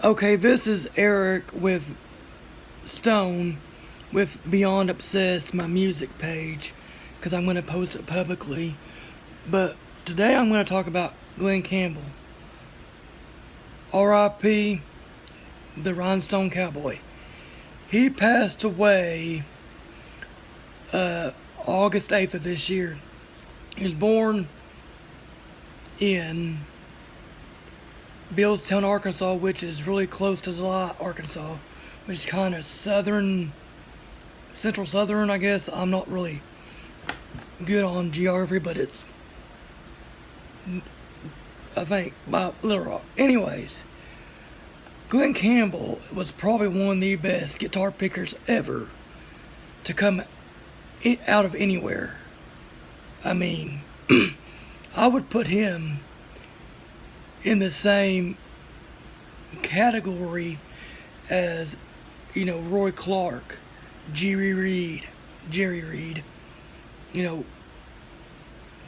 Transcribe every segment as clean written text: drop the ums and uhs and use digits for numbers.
Okay, this is Eric with Stone with Beyond Obsessed, my music page, because I'm going to post it publicly. But today I'm going to talk about Glen Campbell. R.I.P. the Rhinestone Cowboy. He passed away August 8th of this year. He was born in Billstown, Arkansas, which is really close to July, Arkansas, which is kind of central southern, I guess. I'm not really good on geography, but it's, I think, by Little Rock. Anyways, Glen Campbell was probably one of the best guitar pickers ever to come out of anywhere. I mean, I would put him in the same category as, Roy Clark, Jerry Reed,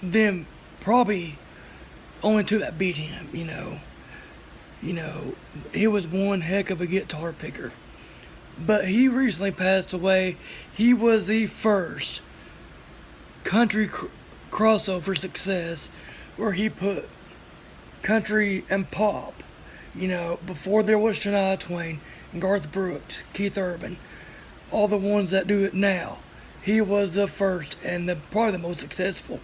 them probably only two that beat him, he was one heck of a guitar picker. But he recently passed away. He was the first country crossover success where he put country and pop, before there was Shania Twain, Garth Brooks, Keith Urban, all the ones that do it now. He was the first and probably the most successful,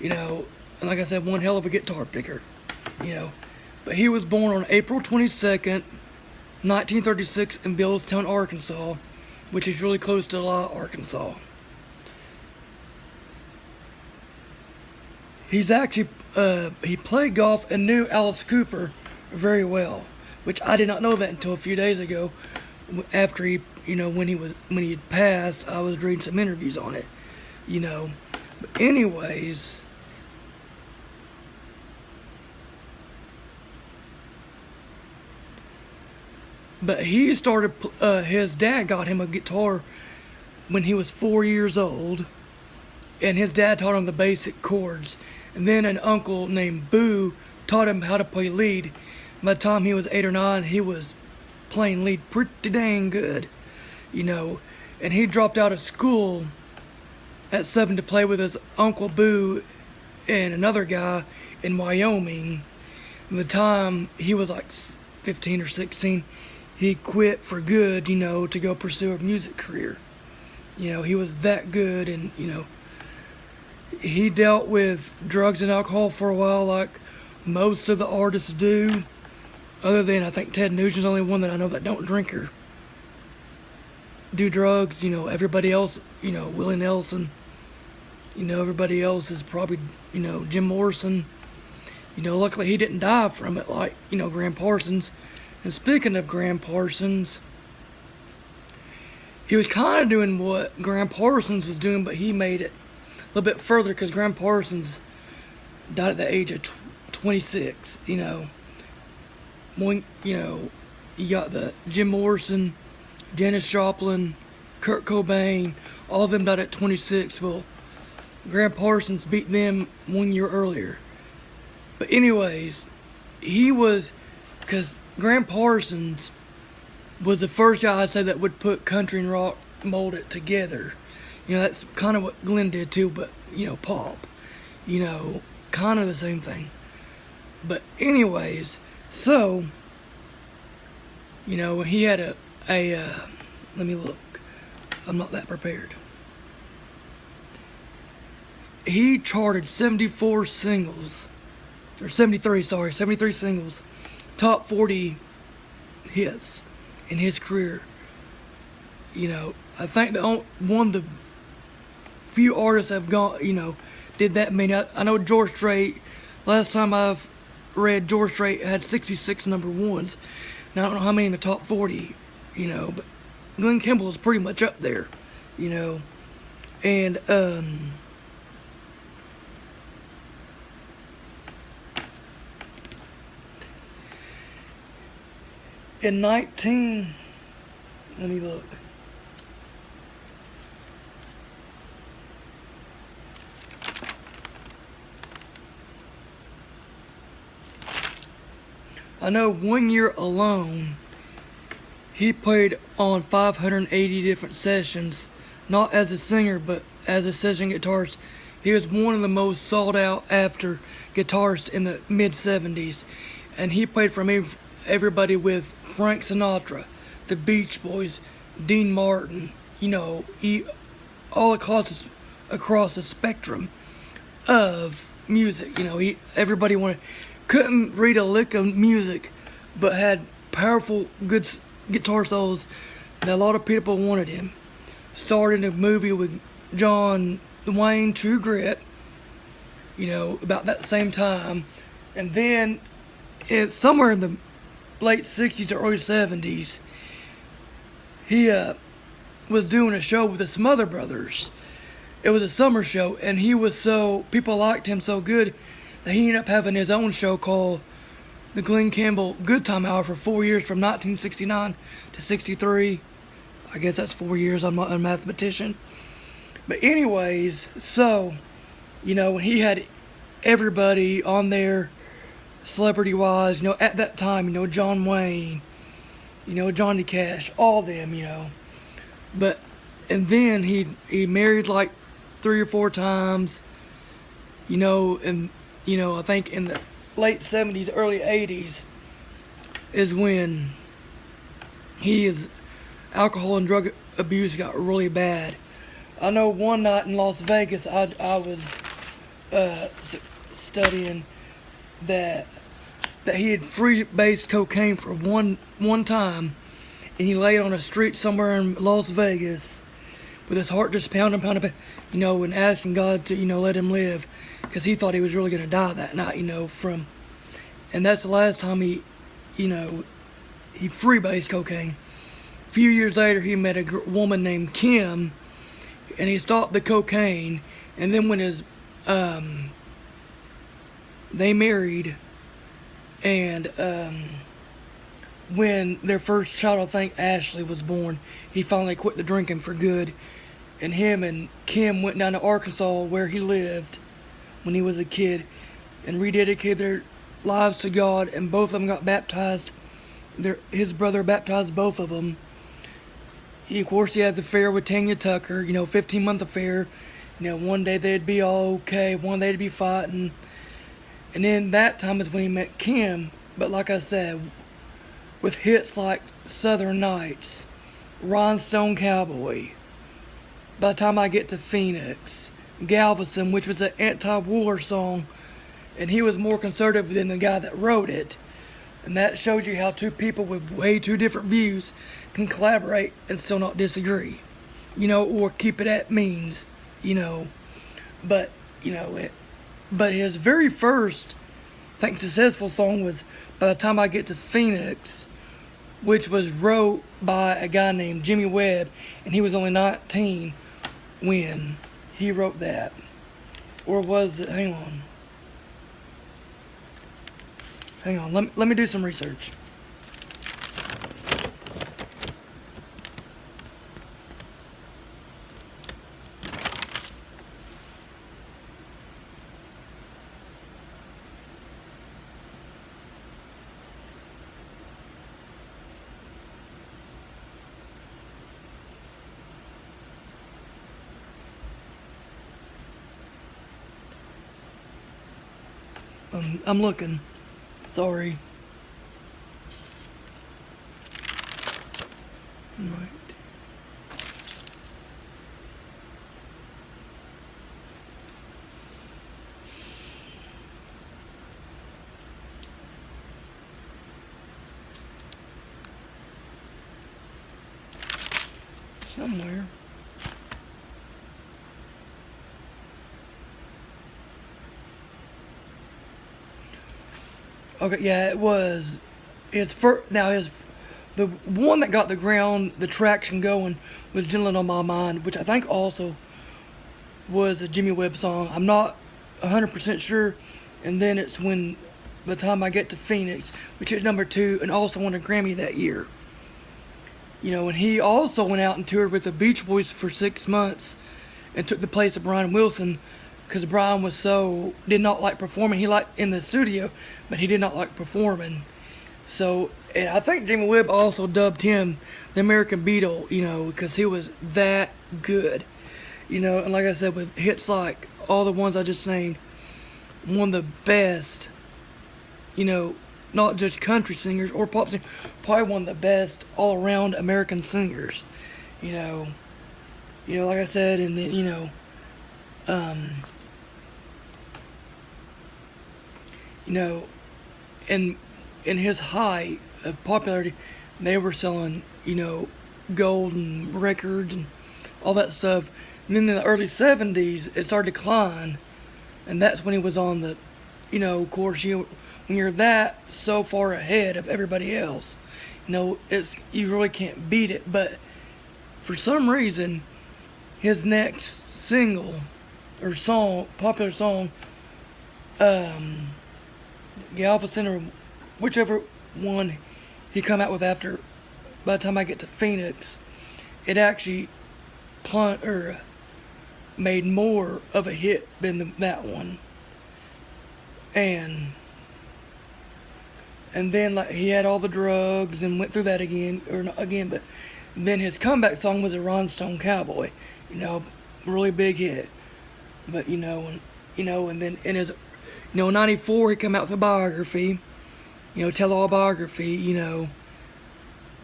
and like I said, one hell of a guitar picker, But he was born on April 22nd, 1936 in Billstown, Arkansas, which is really close to La, Arkansas. He's actually, he played golf and knew Alice Cooper very well, which I did not know that until a few days ago. After he, when he had passed, I was reading some interviews on it, But anyways, but he started, his dad got him a guitar when he was 4 years old, and his dad taught him the basic chords. And then an uncle named Boo taught him how to play lead. By the time he was 8 or 9, he was playing lead pretty dang good, And he dropped out of school at 7 to play with his Uncle Boo and another guy in Wyoming. By the time he was like 15 or 16, he quit for good, to go pursue a music career. He was that good, and, he dealt with drugs and alcohol for a while, like most of the artists do. Other than, I think, Ted Nugent's the only one that I know that don't drink or do drugs. Everybody else, Willie Nelson, everybody else is probably, Jim Morrison. Luckily he didn't die from it like, Graham Parsons. And speaking of Graham Parsons, he was kind of doing what Graham Parsons was doing, but he made it a little bit further because Graham Parsons died at the age of 26, When, you got the Jim Morrison, Janis Joplin, Kurt Cobain, all of them died at 26. Well, Graham Parsons beat them 1 year earlier. But anyways, because Graham Parsons was the first guy I'd say that would put country and rock, mold it together. That's kind of what Glenn did too, but, pop. Kind of the same thing. But anyways, so, he had let me look. I'm not that prepared. He charted 74 singles, or 73 singles, top 40 hits in his career. I think one of the few artists have gone, did that many. I know George Strait, last time I've read, George Strait had 66 number ones. Now, I don't know how many in the top 40, but Glen Campbell is pretty much up there, And, in let me look. I know 1 year alone, he played on 580 different sessions, not as a singer, but as a session guitarist. He was one of the most sought out after guitarists in the mid-70s. And he played for everybody with Frank Sinatra, the Beach Boys, Dean Martin, all across the spectrum of music. Everybody couldn't read a lick of music, but had powerful, good guitar solos that a lot of people wanted him. Started a movie with John Wayne, True Grit, about that same time. And then, somewhere in the late 60s or early 70s, he was doing a show with the Smother Brothers. It was a summer show, and people liked him so good that he ended up having his own show called the Glen Campbell Good Time Hour for 4 years, from 1969 to 63. I guess that's 4 years. I'm not a mathematician. But anyways, when he had everybody on there, celebrity-wise, at that time, John Wayne, Johnny Cash, all them, and then he married like 3 or 4 times, and, I think in the late 70s, early 80s is when his alcohol and drug abuse got really bad. I know one night in Las Vegas, I was studying that he had freebased cocaine for one time, and he laid on a street somewhere in Las Vegas with his heart just pounding, and asking God to, let him live, because he thought he was really going to die that night, and that's the last time he freebased cocaine. A few years later, he met a woman named Kim, and he stopped the cocaine, and then when they married, and when their first child, I think Ashley, was born, he finally quit the drinking for good, and him and Kim went down to Arkansas where he lived when he was a kid and rededicated their lives to God, and both of them got baptized. His brother baptized both of them. Of course, he had the affair with Tanya Tucker, 15-month affair. One day they'd be all okay, one day they'd be fighting. And then that time is when he met Kim. But like I said, with hits like Southern Nights, Rhinestone Cowboy, By the Time I Get to Phoenix, Galveston, which was an anti-war song, and he was more conservative than the guy that wrote it. And that shows you how two people with way two different views can collaborate and still not disagree, or keep it at means, But his very first, I think, successful song was By the Time I Get to Phoenix, which was wrote by a guy named Jimmy Webb, and he was only 19 when he wrote that. Or was it, hang on, let me do some research. I'm looking. Sorry. Right. Somewhere. Okay, yeah, it was. The one that got the traction going was "Gentleman on My Mind," which I think also was a Jimmy Webb song. I'm not 100% sure. And then it's when By the Time I Get to Phoenix, which is number 2, and also won a Grammy that year. And he also went out and toured with the Beach Boys for 6 months and took the place of Brian Wilson, because Brian did not like performing. He liked in the studio, but he did not like performing. So, and I think Jimmy Webb also dubbed him the American Beatle, because he was that good. And like I said, with hits like all the ones I just named, one of the best, not just country singers or pop singers, probably one of the best all-around American singers. Like I said, and then, in his height of popularity, they were selling, gold and records and all that stuff. And then in the early 70s, it started to decline. And that's when he was on the, of course, when you're that so far ahead of everybody else, you really can't beat it. But for some reason, his next single or song, popular song, the Alpha Center, whichever one he come out with after, by the time I get to Phoenix, it actually made more of a hit than that one. And then like he had all the drugs and went through that again, or not again, but then his comeback song was a Rhinestone Cowboy, really big hit. But and then in his 94 he come out with a biography, tell all biography,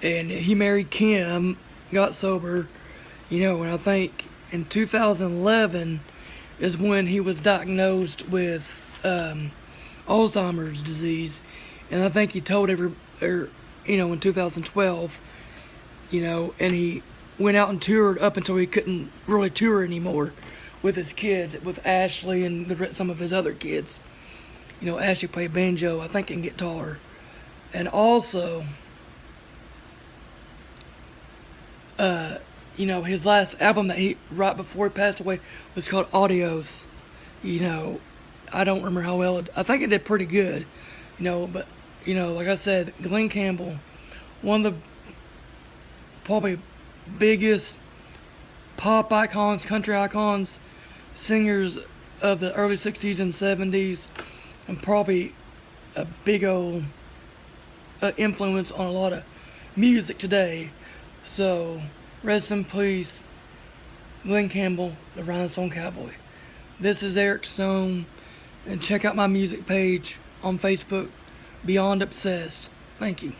and he married Kim, got sober, and I think in 2011 is when he was diagnosed with Alzheimer's disease, and I think he told in 2012, and he went out and toured up until he couldn't really tour anymore with his kids, with Ashley and some of his other kids. Ashley played banjo, I think, and guitar. And also, his last album that right before he passed away was called Audios. I don't remember how well I think it did pretty good, but, like I said, Glen Campbell, one of the probably biggest pop icons, country icons, singers of the early 60s and 70s, and probably a big old influence on a lot of music today. So, rest in peace, Glen Campbell, the Rhinestone Cowboy. This is Eric Stone, and check out my music page on Facebook, Beyond Obsessed. Thank you.